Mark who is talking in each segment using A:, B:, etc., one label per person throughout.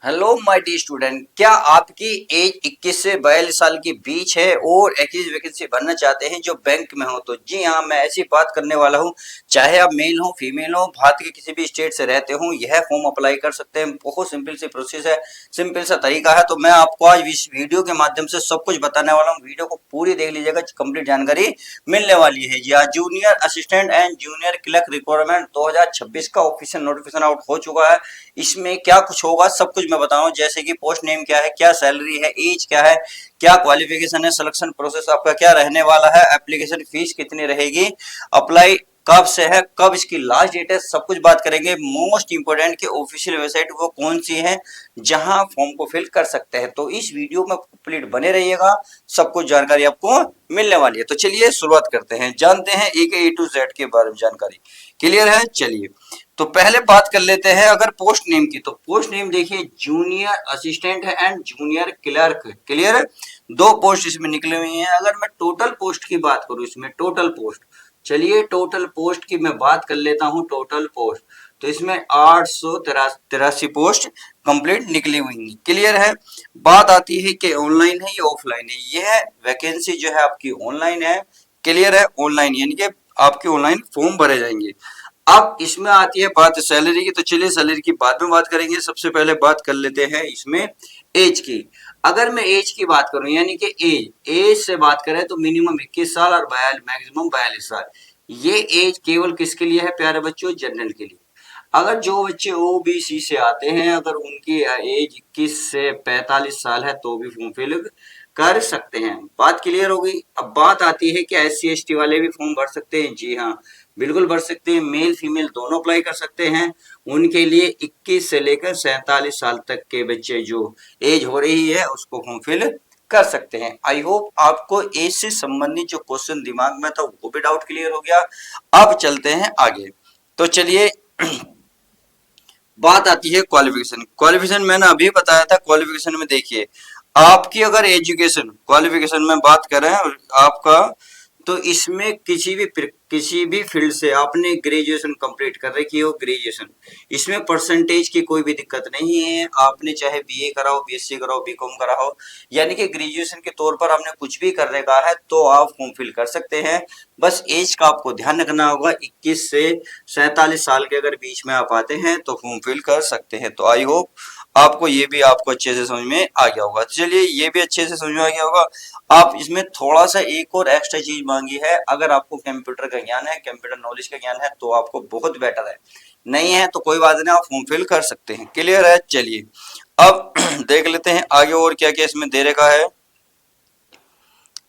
A: Hello my dear student, क्या आपकी as 21 से 42 साल के बीच है और एक्सिस वैकेंसी भरना चाहते हैं जो बैंक में हो? तो जी हाँ, मैं ऐसी बात करने वाला हूँ। चाहे आप मेल हो फीमेल हो, भारत के किसी भी स्टेट से रहते हो, यह फॉर्म अप्लाई कर सकते हैं। बहुत सिंपल सी प्रोसेस है, सिंपल सा तरीका है। तो मैं आपको आज इस वीडियो के माध्यम से सब कुछ बताने वाला हूँ। वीडियो को पूरी देख लीजिएगा, कंप्लीट जानकारी मिलने वाली है। जी हाँ, junior assistant and junior clerk requirement 2026 का ऑफिशियल नोटिफिकेशन आउट हो चुका है। इसमें क्या कुछ होगा सब कुछ मैं बताऊं, जैसे कि पोस्ट नेम क्या है, क्या सैलरी है, एज क्या है, क्या क्वालिफिकेशन है, सिलेक्शन प्रोसेस आपका क्या रहने वाला है, एप्लीकेशन फीस कितनी रहेगी, अप्लाई कब से है, कब इसकी लास्ट डेट है, सब कुछ बात करेंगे। मोस्ट इंपोर्टेंट कि ऑफिशियल वेबसाइट वो कौन सी है जहां फॉर्म को फिल कर सकते हैं। तो इस वीडियो में कंप्लीट बने रहिएगा, सब कुछ जानकारी आपको मिलने वाली है। तो चलिए शुरुआत करते हैं, जानते हैं एक ए टू जेड के बारे में जानकारी। क्लियर है? चलिए, तो पहले बात कर लेते हैं अगर पोस्ट नेम की। तो पोस्ट नेम देखिए, जूनियर असिस्टेंट है एंड जूनियर क्लर्क। क्लियर है? दो पोस्ट इसमें निकले हुए हैं। अगर मैं टोटल पोस्ट की बात करूं, इसमें टोटल पोस्ट, चलिए टोटल पोस्ट की मैं बात कर लेता हूं। टोटल पोस्ट तो इसमें 883 पोस्ट कंप्लीट निकली हुई है। क्लियर है? बात आती है कि ऑनलाइन है या ऑफलाइन है। यह वैकेंसी जो है आपकी ऑनलाइन है। क्लियर है? ऑनलाइन यानी कि आपके ऑनलाइन फॉर्म भरे जाएंगे। अब इसमें आती है बात सैलरी की। तो चलिए सैलरी की बाद में बात करेंगे, सबसे पहले बात कर लेते हैं इसमें एज की। अगर मैं एज की बात करूं, यानी कि एज से बात करें तो मिनिमम 21 साल और मैक्सिमम 42 साल। ये एज केवल किसके लिए है प्यारे बच्चों? जनरल के लिए। अगर जो बच्चे ओबीसी से आते हैं, अगर उनकी एज 21 से 45 साल है तो भी फॉर्म फिल कर सकते हैं। बात क्लियर हो गई। अब बात आती है कि एससी एसटी वाले भी फॉर्म भर सकते हैं। जी हाँ, बिल्कुल भर सकते हैं। मेल फीमेल दोनों अप्लाई कर सकते हैं। उनके लिए 21 से लेकर 47 साल तक के बच्चे जो एज हो रही है उसको फॉर्म फिल कर सकते हैं। आई होप आपको एज से संबंधित जो क्वेश्चन दिमाग में था वो भी डाउट क्लियर हो गया। अब चलते हैं आगे। तो चलिए बात आती है क्वालिफिकेशन। क्वालिफिकेशन मैंने अभी बताया था। क्वालिफिकेशन में देखिए, आपकी अगर एजुकेशन क्वालिफिकेशन में बात करें आपका, तो इसमें किसी भी फील्ड से आपने ग्रेजुएशन कंप्लीट कर रखी हो, ग्रेजुएशन, इसमें परसेंटेज की कोई भी दिक्कत नहीं है। आपने चाहे बीए करा हो, बीएससी करा हो, बीकॉम करा हो, यानी कि ग्रेजुएशन के तौर पर आपने कुछ भी कर रखा है तो आप फॉर्म फिल कर सकते हैं। बस एज का आपको ध्यान रखना होगा, 21 से 47 साल के अगर बीच में आप आते हैं तो फॉर्म फिल कर सकते हैं। तो आई होप आपको ये भी आपको अच्छे से समझ में आ गया होगा। चलिए ये भी अच्छे से समझ में आ गया होगा। आप इसमें थोड़ा सा एक और एक्स्ट्रा चीज मांगी है। अगर आपको कंप्यूटर का ज्ञान है, कंप्यूटर नॉलेज का ज्ञान है तो आपको बहुत बेटर है। नहीं है तो कोई बात नहीं, आप फॉर्म फिल कर सकते हैं। क्लियर है? चलिए अब देख लेते हैं आगे और क्या क्या इसमें दे रखा है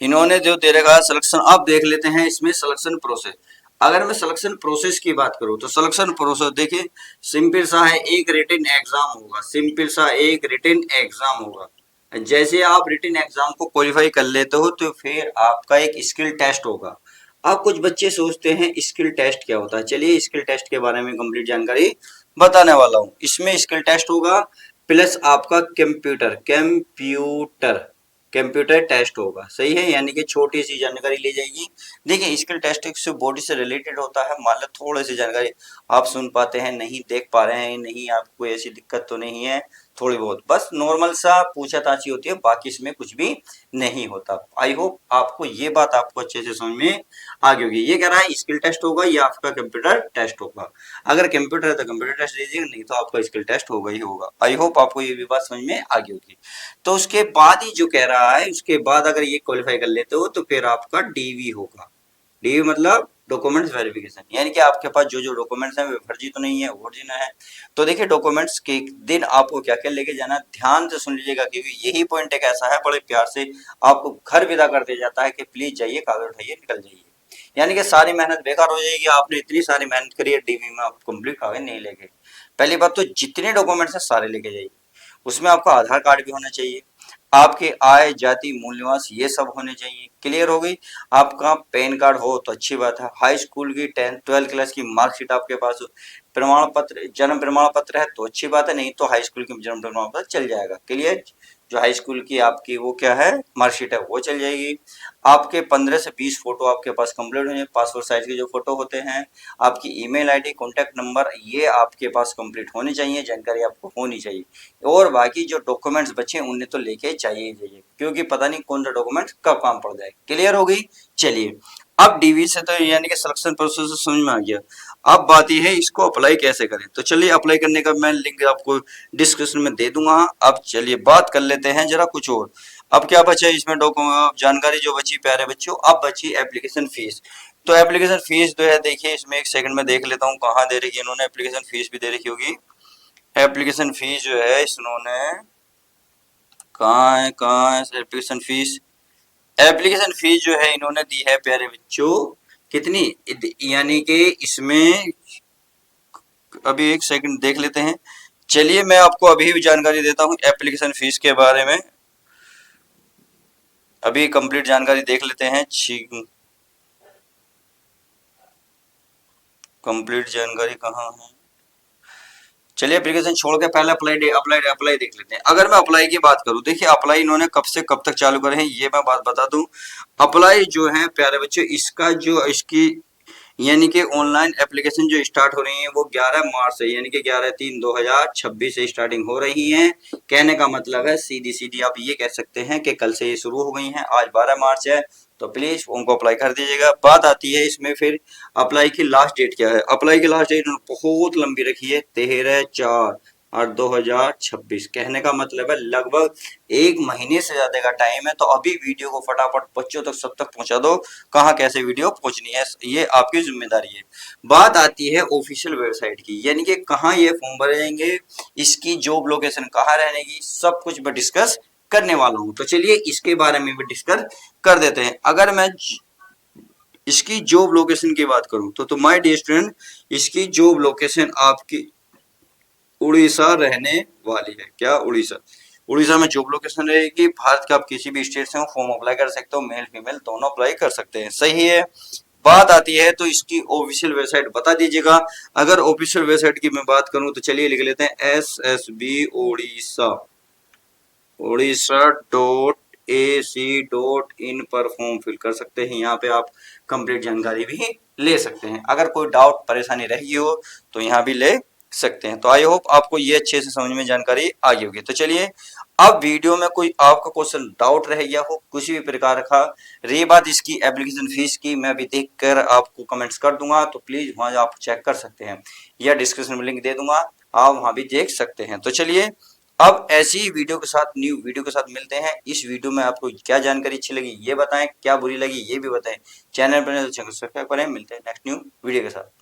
A: इन्होंने। जो दे रखा है सिलेक्शन, अब देख लेते हैं इसमें सिलेक्शन प्रोसेस। अगर मैं सिलेक्शन प्रोसेस की बात करूं तो सिलेक्शन प्रोसेस देखिए, सिंपल सा है। एक रिटन एग्जाम होगा, सिंपल सा एक रिटन एग्जाम होगा। जैसे आप रिटन एग्जाम को क्वालिफाई कर लेते हो तो फिर आपका एक स्किल टेस्ट होगा। अब कुछ बच्चे सोचते हैं स्किल टेस्ट क्या होता है। चलिए स्किल टेस्ट के बारे में कंप्लीट जानकारी बताने वाला हूं। इसमें स्किल टेस्ट होगा प्लस आपका कंप्यूटर कंप्यूटर टेस्ट होगा। सही है? यानी कि छोटी सी जानकारी ली जाएगी। देखिए स्किल टेस्ट से बॉडी से रिलेटेड होता है। मान लो थोड़ी सी जानकारी आप सुन पाते हैं, नहीं देख पा रहे हैं, नहीं आपको ऐसी दिक्कत तो नहीं है, थोड़ी बहुत बस नॉर्मल सा पूछताछ होती है, बाकी इसमें कुछ भी नहीं होता। आई होप आपको ये बात आपको अच्छे से समझ में आ गई होगी। ये कह रहा है स्किल टेस्ट होगा या आपका कंप्यूटर टेस्ट होगा। अगर कंप्यूटर है तो कंप्यूटर टेस्ट दीजिएगा, नहीं तो आपका स्किल टेस्ट होगा ही होगा। आई होप आपको ये भी बात समझ में आ गई होगी। तो उसके बाद ही जो कह रहा है, उसके बाद अगर ये क्वालिफाई कर लेते हो तो फिर आपका डीवी होगा। डीवी मतलब डॉक्यूमेंट्स वेरिफिकेशन, यानी कि आपके पास जो जो डॉक्यूमेंट्स हैं वे फर्जी तो नहीं है, ओरिजिनल है। तो देखिए डॉक्यूमेंट्स के दिन आपको क्या क्या लेके जाना, ध्यान से सुन लीजिएगा क्योंकि यही पॉइंट एक ऐसा है बड़े प्यार से आपको घर विदा कर दिया जाता है कि प्लीज जाइए, कागज उठाइए, निकल जाइए। यानी कि सारी मेहनत बेकार हो जाएगी। आपने इतनी सारी मेहनत करी है, डीवी में आप कंप्लीट कागज नहीं लेके। पहली बात तो जितने डॉक्यूमेंट्स हैं सारे लेके जाइए। उसमें आपका आधार कार्ड भी होना चाहिए, आपके आय जाति मूल निवास ये सब होने चाहिए। क्लियर हो गई? आपका पैन कार्ड हो तो अच्छी बात है। हाई स्कूल की 10th 12th क्लास की मार्कशीट आपके पास हो। प्रमाण पत्र, जन्म प्रमाण पत्र है तो अच्छी बात है, नहीं तो हाई स्कूल की जन्म प्रमाण पत्र चल जाएगा। क्लियर, जो हाई स्कूल की आपकी वो क्या है मार्कशीट है वो चल जाएगी। आपके 15 से 20 फोटो आपके पास कंप्लीट हो जाए, पासपोर्ट साइज के जो फोटो होते हैं, आपकी ईमेल आईडी, कॉन्टैक्ट नंबर, ये आपके पास कंप्लीट होनी चाहिए, जानकारी आपको होनी चाहिए। और बाकी जो डॉक्यूमेंट्स बचे उन्हें तो लेके चाहिए चाहिए, क्योंकि पता नहीं कौन सा डॉक्यूमेंट कब काम पड़ जाए। क्लियर हो गई। चलिए, अब डीवी से तो यानी कि सिलेक्शन प्रोसेस समझ में आ गया। अब बात यह है इसको अप्लाई कैसे करें। तो चलिए, अप्लाई करने का मैं लिंक आपको डिस्क्रिप्शन में दे दूंगा। अब चलिए बात कर लेते हैं जरा कुछ और। अब क्या बचा है इसमें डॉक्यूमेंट जानकारी जो बची प्यारे बच्चों, अब बची एप्लीकेशन फीस। तो एप्लीकेशन फीस जो है देखिए इसमें एक सेकंड में देख लेता हूँ कहाँ दे रखी है इन्होंने, एप्लीकेशन फीस भी दे रखी होगी। एप्लीकेशन फीस जो है इन्होंने कहाँ है एप्लीकेशन फीस। एप्लीकेशन फीस जो है इन्होंने दी है प्यारे बच्चों कितनी, यानी कि इसमें अभी एक सेकंड देख लेते हैं। चलिए मैं आपको अभी भी जानकारी देता हूं एप्लीकेशन फीस के बारे में, अभी कंप्लीट जानकारी देख लेते हैं। कंप्लीट जानकारी कहाँ है, चलिए एप्लीकेशन छोड़ के पहले अप्लाई अप्लाई अप्लाई देख लेते हैं। अगर मैं अप्लाई की बात करूं, देखिए अप्लाई इन्होंने कब से कब तक चालू करे हैं ये मैं बात बता दूं। अप्लाई जो है प्यारे बच्चों इसका जो इसकी यानी कि ऑनलाइन एप्लीकेशन जो स्टार्ट हो रही है वो 11 मार्च से, यानी कि 11/3/2026 से स्टार्टिंग हो रही है। कहने का मतलब है सीधी सीधी आप ये कह सकते हैं कि कल से ये शुरू हो गई हैं। आज 12 मार्च है, तो प्लीज फॉर्म को अप्लाई कर दीजिएगा। बात आती है इसमें फिर अप्लाई की लास्ट डेट क्या है। अप्लाई की लास्ट डेट बहुत लंबी रखी है, 13/4/2026। कहने का मतलब है लगभग एक महीने से ज्यादा का टाइम है। तो अभी वीडियो को फटाफट बच्चों तक सब तक पहुंचा दो, कहाँ कैसे वीडियो पहुंचनी है ये आपकी जिम्मेदारी है। बात आती है ऑफिशियल वेबसाइट की, यानी कि कहाँ ये फॉर्म भरे जाएंगे, इसकी जॉब लोकेशन कहाँ रहेगी, सब कुछ मैं डिस्कस करने वाला हूं। तो चलिए इसके बारे में भी डिस्कस कर देते हैं। अगर मैं इसकी जॉब लोकेशन की बात करूं तो माय डियर स्टूडेंट, इसकी जॉब लोकेशन आपकी उड़ीसा रहने वाली है। क्या उड़ीसा, उड़ीसा में जॉब लोकेशन रहेगी। भारत के आप किसी भी स्टेट से हो फॉर्म अप्लाई कर सकते हो, मेल फीमेल दोनों अप्लाई कर सकते हैं। सही है। बात आती है तो इसकी ऑफिशियल वेबसाइट बता दीजिएगा। अगर ऑफिशियल वेबसाइट की मैं बात करूं तो चलिए लिख लेते हैं SSB उड़ीसा, uड़ीसा.ac.in पर फॉर्म फिल कर सकते हैं। यहाँ पे आप कंप्लीट जानकारी भी ले सकते हैं। अगर कोई डाउट परेशानी रही हो तो यहाँ भी ले सकते हैं। तो आई होप आपको ये अच्छे से समझ में जानकारी आ गई होगी। तो चलिए, अब वीडियो में कोई आपका क्वेश्चन डाउट रह गया हो किसी भी प्रकार का, रही बात इसकी एप्लीकेशन फीस की, मैं भी देख कर आपको कमेंट्स कर दूंगा, तो प्लीज वहां आप चेक कर सकते हैं या डिस्क्रिप्शन में लिंक दे दूंगा, आप वहां भी देख सकते हैं। तो चलिए, अब ऐसी ही वीडियो के साथ न्यू वीडियो के साथ मिलते हैं। इस वीडियो में आपको क्या जानकारी अच्छी लगी ये बताएं, क्या बुरी लगी ये भी बताएं। चैनल पर सब्सक्राइब करें। मिलते हैं नेक्स्ट न्यू वीडियो के साथ।